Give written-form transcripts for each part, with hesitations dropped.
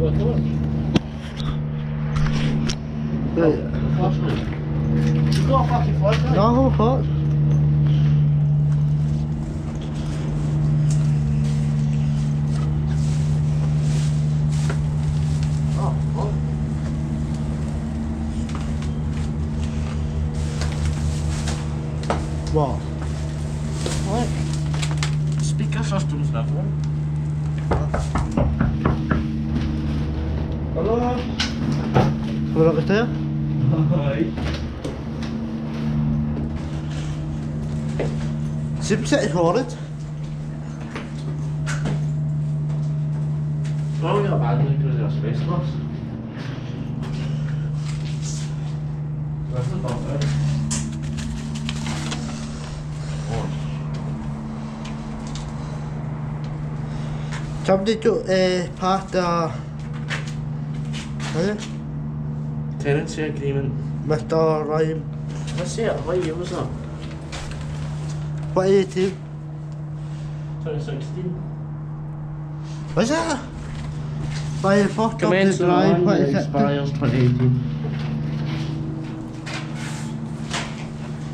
got a torch? Flashlight. You got a fucking flashlight? No, I have a torch. Oh, fuck. What? What? Speaker system's not one. Hello? Skal vi lage sted? Hei. Sims er ikke hårdt. Oh, ja, bare ikke det der spæstros. Hvad er det for det? Tam dit jo part der... Hvad er det? Tenancy agreement. Mr. Ryan. Hvad siger du? Hvad er hjemme så? Hvad er det til? 2016. Hvad så? Hvad er det for? Commence on Hvad er det? expires 2018.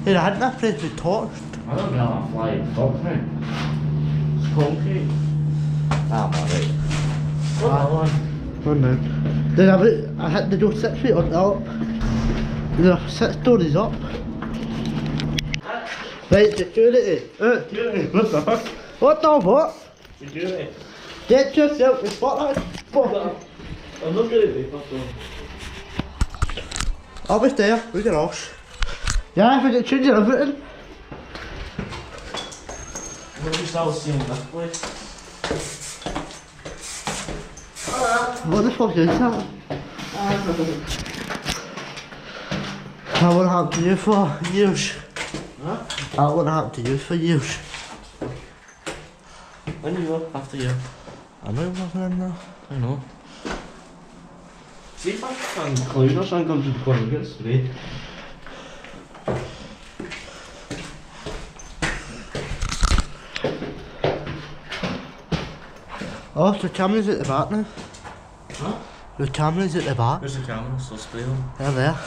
Er han der blevet ved torst? I don't know how to fly a dog thing. Spunky. Ah, buddy. What one? Hvordan? Det der ved... Det du sætter sig op. Det der sætter stories op. Wait, security. What the fuck? What the fuck? Security. Get yourself in spotlight. I'm looking at it. Op i stedet. Vi kan også. Ja, for det synes jeg er fedt. What are we still seeing that place? What the fuck is that? I wouldn't have to you for years. Huh? I wouldn't have to you for years. When you up after you? I know you're working in there. I know. See if I can Clune or something comes to the corner and get sprayed. Oh, so the camera's at the back now. Huh? The camera's at the back. Where's the camera? So spray them. They're there.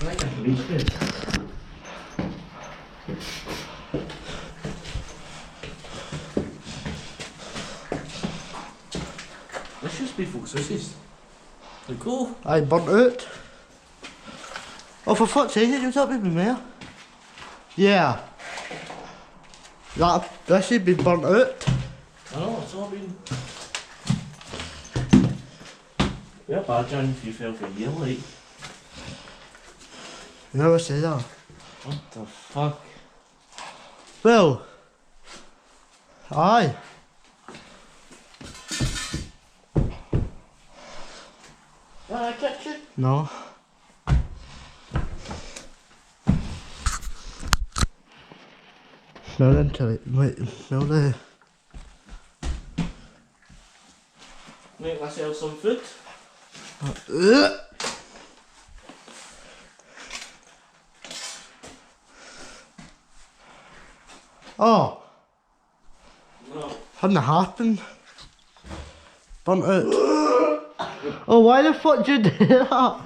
I think I can reach it. This used to be full sissies. They're cool. I burnt out. Oh, for fuck's sake, you up with me, mate. Yeah. That should be burnt out. I know, it's all been... Yeah, bad John, if you fell for a year, like. You never say that. What the fuck? Well. Aye. Kitchen? No. Smell into it. Wait, smell the... Make myself some food. Oh, No. hadn't happened. Burnt out. Oh, why the fuck did you do that?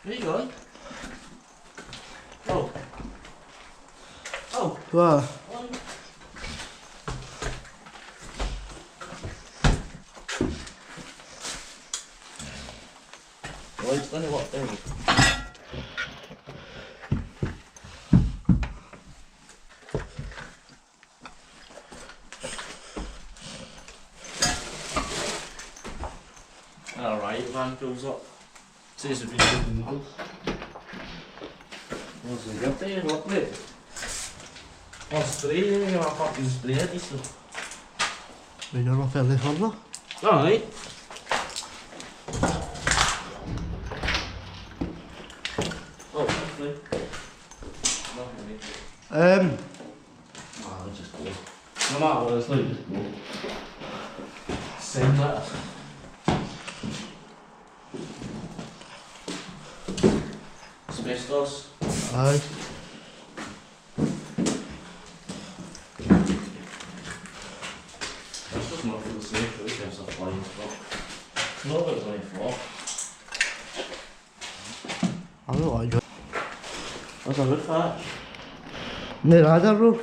Where you going? Oh. Oh. What? Well, it's done what there. Alright, van fills up. Says if it's good noodles. What's the good thing? What mate? What's spray? You're gonna fucking spray it, is it? We don't know if they're further. Alright. Oh, actually. Nothing. Ah, let's just go. No matter what it's like, just go. Send that. Asbestos. Aye. it's not for the safe, it's just a flying spot. No, but it's only 4. I don't like it. That's a good patch. No, I don't know.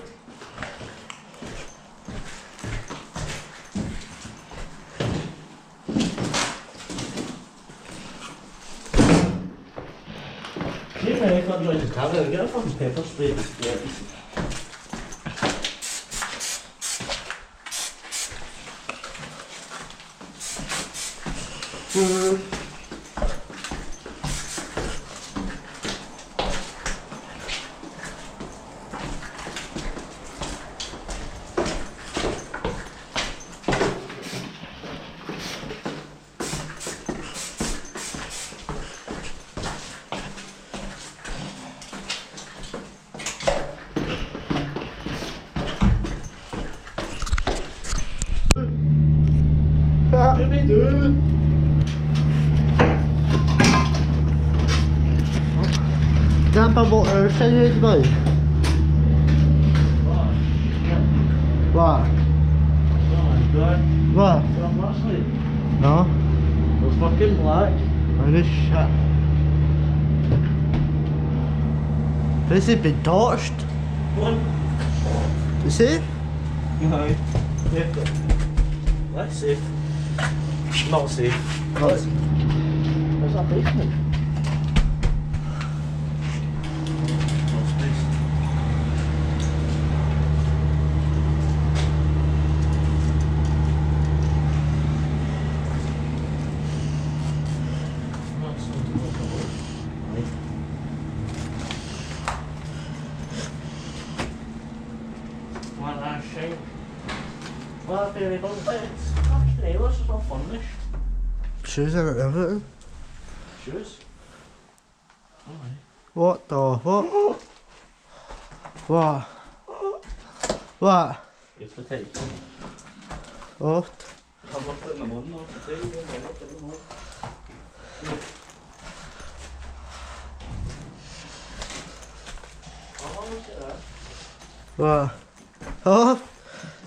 See, man, I can't join the tablet. Get a fucking pepper spray. Yeah. What do we do? Damp about our side boy. What? Oh my god. What? Well, last night, No? it was fucking black. Oh, this shit. This has been torched. What? You see? No. Yeah. That's safe. Not safe. What's Where's that basement? No space. Not something like that. Right. One last shame. Well, if you don't say it's fucking hell, this is not fun, shoes in it, everything? Shoes? Alright. What the? What? What? What? It's the tape. What? I'm not putting them on now, to tell you, I'm not putting them on. How long is it there? What? Oh?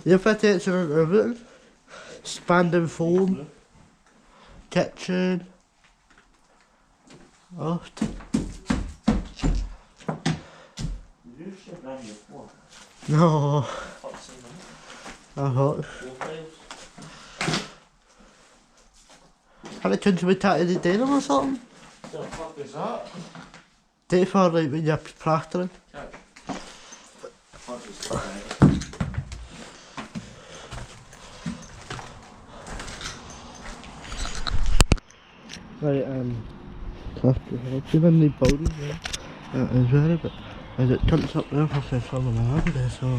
You fit it in everything? Spanding foam, kitchen. What? You should have your floor. No. What's in there? I thought. Four tiles. Had it turned to be tatted the denim or something? What the fuck is that? Take it for like when you're plastering. Catch. What's this thing? Right, after helping in the building there, as well, but as it turns up there for some of my there, so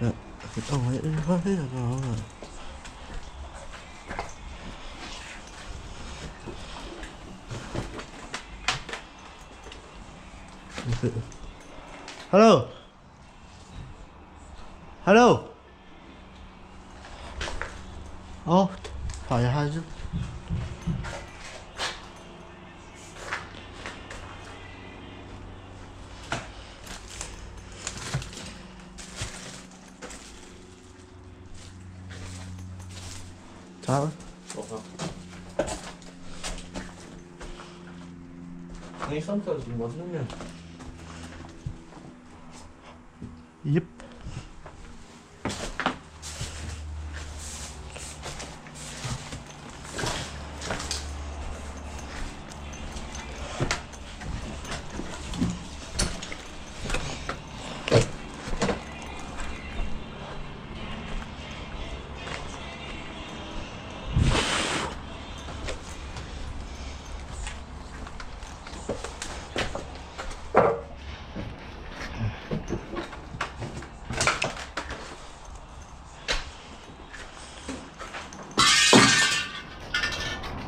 that if it don't like anybody, I don't know that. Hello? Hello? Oh, fire hazard. Tyler? Nathan has been living in there. Yep.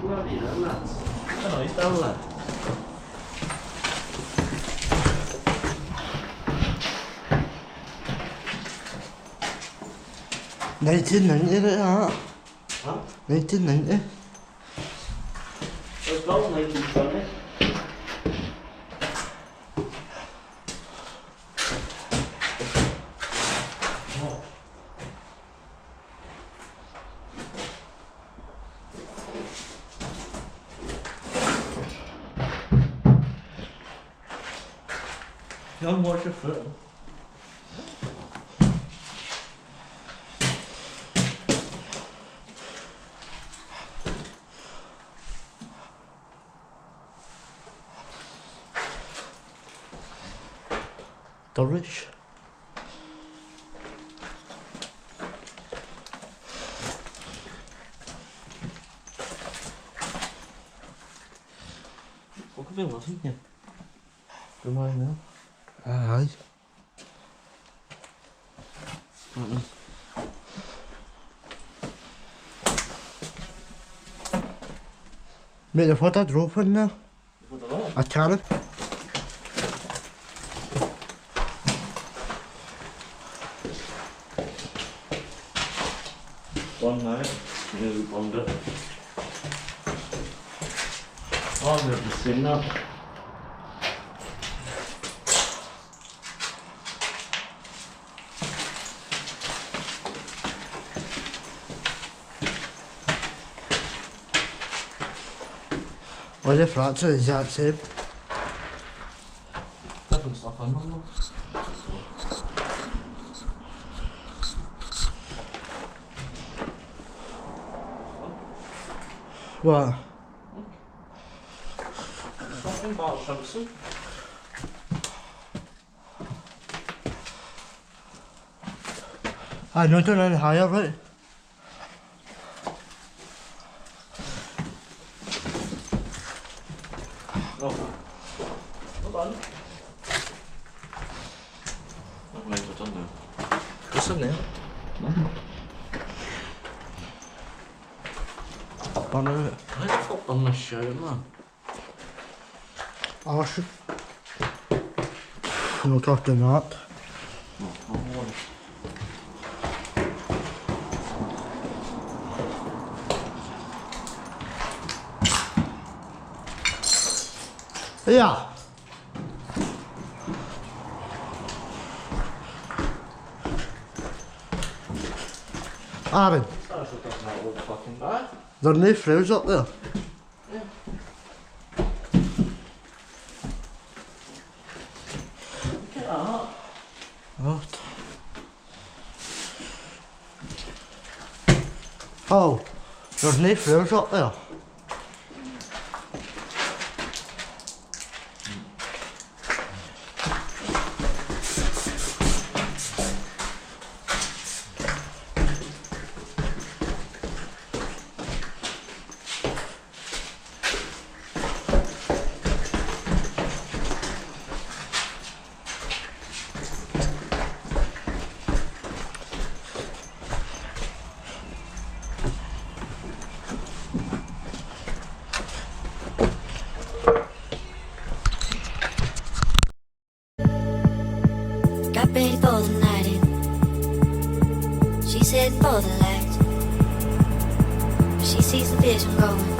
Bloody hell, lads. I know, he's down there. Huh? Huh? 1990. It's got 1920. Don't wash your foot. Dulwich. Có cái viên nào thích nhỉ? Cảm ơn nữa. Aye. Mate, I've had a drop in there. A cannon. One night, new under. Oh, they've just seen that. All the flats are the exact same. Different stuff in them though. What? Something about Simpson. I not doing any higher, right? No. Not done. Not made it done now. What's in there? Nothing. Done it. Why the fuck done this shit, man? Oh, shit. No talking that. No, not one. Yeah. Aaron, That shit doesn't look fucking bad. there are no frows up there. Yeah. Look at that. What? Oh, there's no frows up there. Got ready for the night in. She's heading for the light. She sees the vision going.